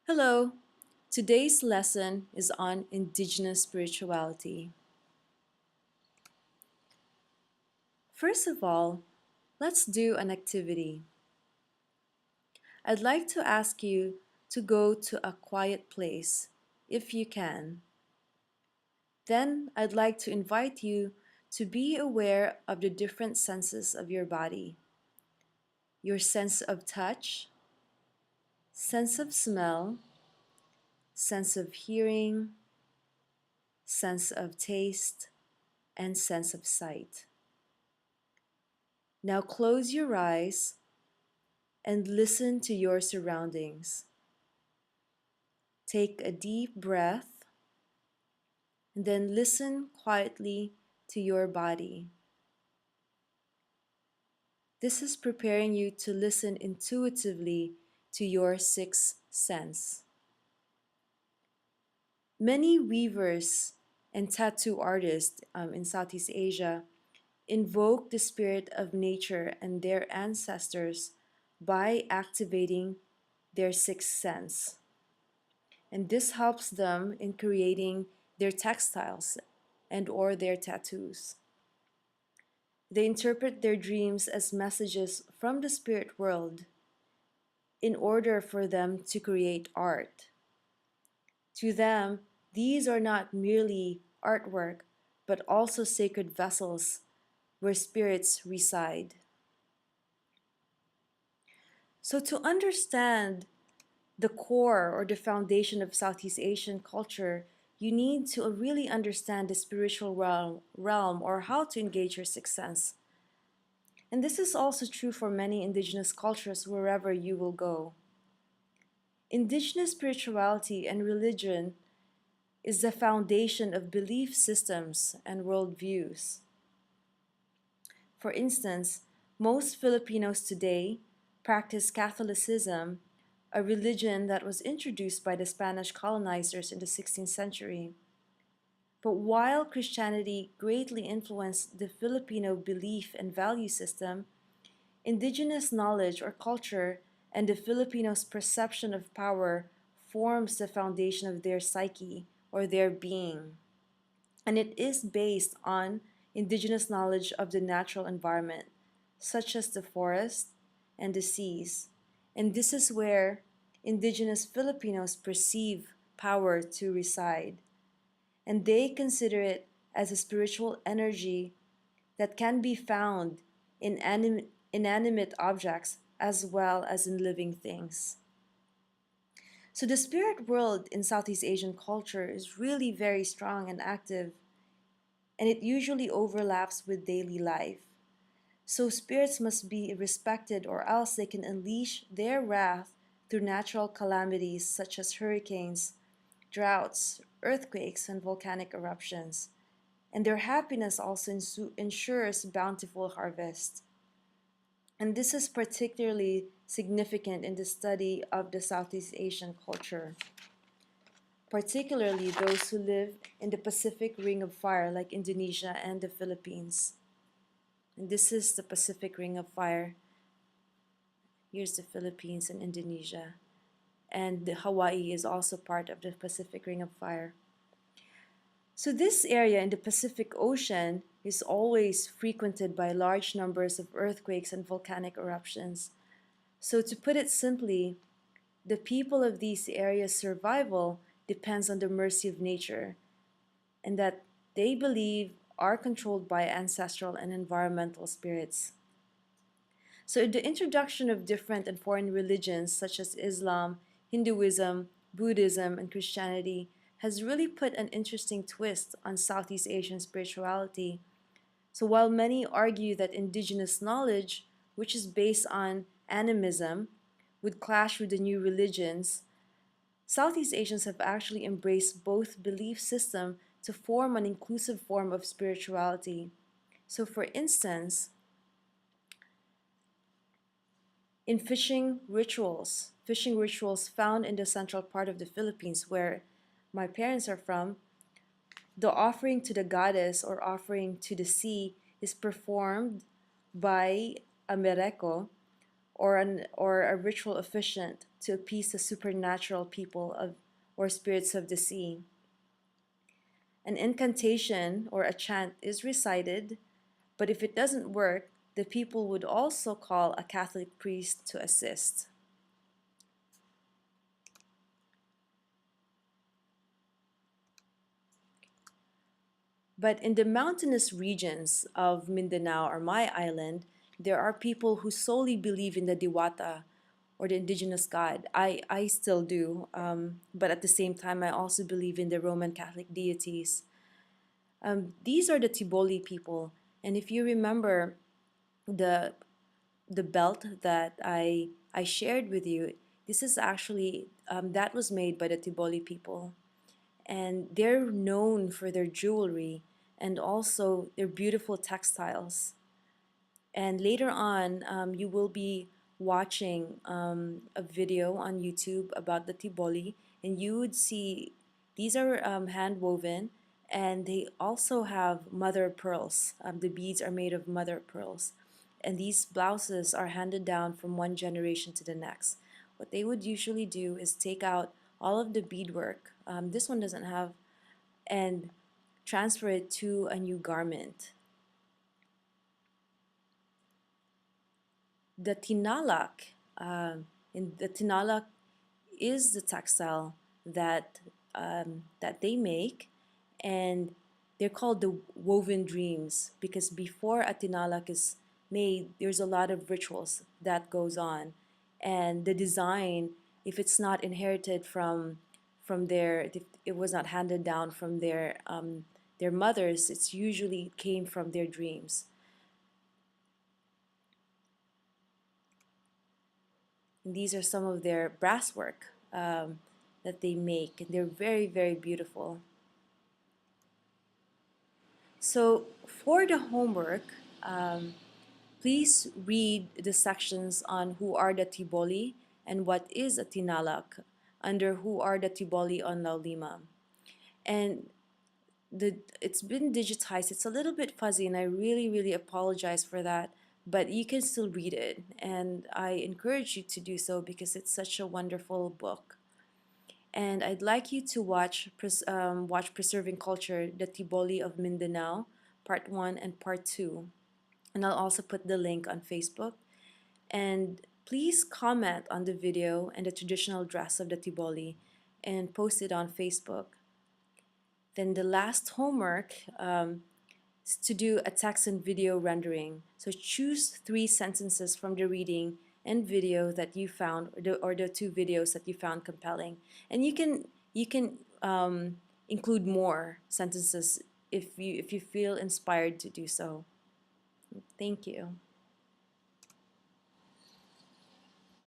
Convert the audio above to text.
Hello, today's lesson is on Indigenous spirituality. First of all, let's do an activity. I'd like to ask you to go to a quiet place, if you can. Then I'd like to invite you to be aware of the different senses of your body. Your sense of touch, sense of smell, sense of hearing, sense of taste, and sense of sight. Now close your eyes and listen to your surroundings. Take a deep breath and then listen quietly to your body. This is preparing you to listen intuitively to your sixth sense. Many weavers and tattoo artists in Southeast Asia invoke the spirit of nature and their ancestors by activating their sixth sense. And this helps them in creating their textiles and or their tattoos. They interpret their dreams as messages from the spirit world in order for them to create art. To them, these are not merely artwork, but also sacred vessels where spirits reside. So to understand the core or the foundation of Southeast Asian culture, you need to really understand the spiritual realm or how to engage your sixth sense. And this is also true for many indigenous cultures wherever you will go. Indigenous spirituality and religion is the foundation of belief systems and worldviews. For instance, most Filipinos today practice Catholicism, a religion that was introduced by the Spanish colonizers in the 16th century. But while Christianity greatly influenced the Filipino belief and value system, indigenous knowledge or culture and the Filipinos' perception of power forms the foundation of their psyche or their being. And it is based on indigenous knowledge of the natural environment, such as the forest and the seas. And this is where indigenous Filipinos perceive power to reside. And they consider it as a spiritual energy that can be found in inanimate objects as well as in living things. So the spirit world in Southeast Asian culture is really very strong and active, and it usually overlaps with daily life. So spirits must be respected or else they can unleash their wrath through natural calamities such as hurricanes, droughts, earthquakes, and volcanic eruptions. And their happiness also ensures bountiful harvest. And this is particularly significant in the study of the Southeast Asian culture, particularly those who live in the Pacific Ring of Fire like Indonesia and the Philippines. And this is the Pacific Ring of Fire. Here's the Philippines and Indonesia. And the Hawaii is also part of the Pacific Ring of Fire. So this area in the Pacific Ocean is always frequented by large numbers of earthquakes and volcanic eruptions. So to put it simply, the people of these areas' survival depends on the mercy of nature, and that they believe are controlled by ancestral and environmental spirits. So the introduction of different and foreign religions such as Islam, Hinduism, Buddhism, and Christianity has really put an interesting twist on Southeast Asian spirituality. So while many argue that indigenous knowledge, which is based on animism, would clash with the new religions, Southeast Asians have actually embraced both belief system to form an inclusive form of spirituality. So for instance, in fishing rituals found in the central part of the Philippines where my parents are from, the offering to the goddess or offering to the sea is performed by a mereko or a ritual officiant to appease the supernatural people of or spirits of the sea. An incantation or a chant is recited, but if it doesn't work, the people would also call a Catholic priest to assist. But in the mountainous regions of Mindanao or my island, there are people who solely believe in the Diwata or the indigenous God. I still do, but at the same time, I also believe in the Roman Catholic deities. These are the Tiboli people. And if you remember the the belt that I shared with you, this is actually that was made by the Tiboli people, and they're known for their jewelry and also their beautiful textiles. And later on, you will be watching a video on YouTube about the Tiboli, and you would see these are hand woven, and they also have mother of pearls. The beads are made of mother of pearls, and these blouses are handed down from one generation to the next. What they would usually do is take out all of the beadwork. This one doesn't have, and transfer it to a new garment. The tinalak, in the tinalak is the textile that they make, and they're called the woven dreams because before a tinalak is made, there's a lot of rituals that goes on, and the design, if it's not inherited from their, if it was not handed down from their mothers, it's usually came from their dreams. And these are some of their brass work that they make, and they're very, very beautiful. So for the homework, um, please read the sections on who are the Tiboli and what is a Tinalak under who are the Tiboli on Laulima. And it's been digitized. It's a little bit fuzzy, and I really, really apologize for that. But you can still read it, and I encourage you to do so because it's such a wonderful book. And I'd like you to watch Preserving Culture, the Tiboli of Mindanao, Part 1 and Part 2. And I'll also put the link on Facebook. And please comment on the video and the traditional dress of the Tiboli and post it on Facebook. Then the last homework is to do a text and video rendering. So choose 3 sentences from the reading and video that you found, or the 2 videos that you found compelling. And you can include more sentences if you feel inspired to do so. Thank you.